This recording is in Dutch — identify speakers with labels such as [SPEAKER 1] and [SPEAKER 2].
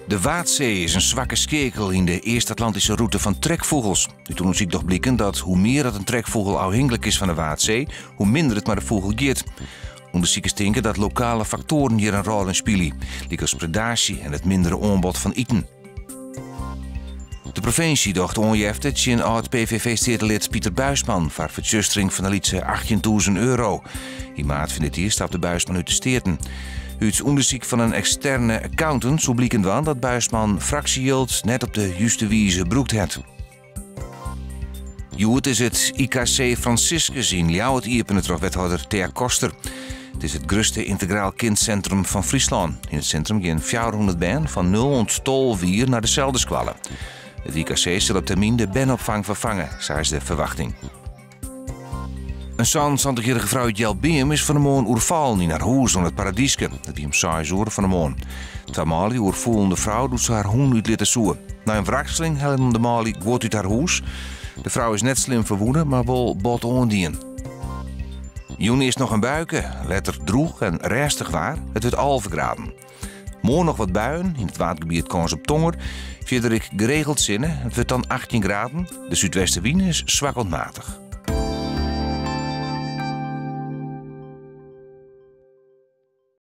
[SPEAKER 1] De Waadzee is een zwakke skekel in de Eerst-Atlantische route van trekvogels. Uit onderzoek toch blijkt dat hoe meer dat een trekvogel afhankelijk is van de Waadzee, hoe minder het maar de vogel geeft. Onderzoekers denken dat lokale factoren hier een rol in spelen, als predatie en het mindere aanbod van eten. De provincie dacht onjefte tjen oud-PVV-stedenlid Pieter Buisman voor vertjustering van de liedse €18.000. Die maat vindt het hier stapte Buisman uit de steden. Uit onderzoek van een externe accountant zo blijkt wel dat Buisman fractiehield net op de juiste wijze gebruikt heeft. Het is het IKC Franciscus in Ljouwert iepen het wethouder Thea Koster. Het is het grootste integraal kindcentrum van Friesland. In het centrum gaan 400 ben van 0 tot 12 uur naar dezelfde squallen. Het IKC zal op termijn de benopvang vervangen, zei de verwachting. Een 26-jarige vrouw uit Jelbeem is van de morgen oerval niet naar huis aan het Paradieske. Dat wie om 6 uur van de morgen. Tweemaal oervoelende vrouw doet ze haar hoen uit laten zoeken. Na een wrakseling hellen de Mali wordt uit haar huis. De vrouw is net slim verwoeden, maar wel bot ondien. Juni is nog een buiken, letter droeg en restig waar. Het wordt al vergraden. Morgen nog wat buien, in het watergebied kans op tonger. Verder geregeld zinnen, het wordt dan 18 graden. De zuidwestenwind is zwak tot matig.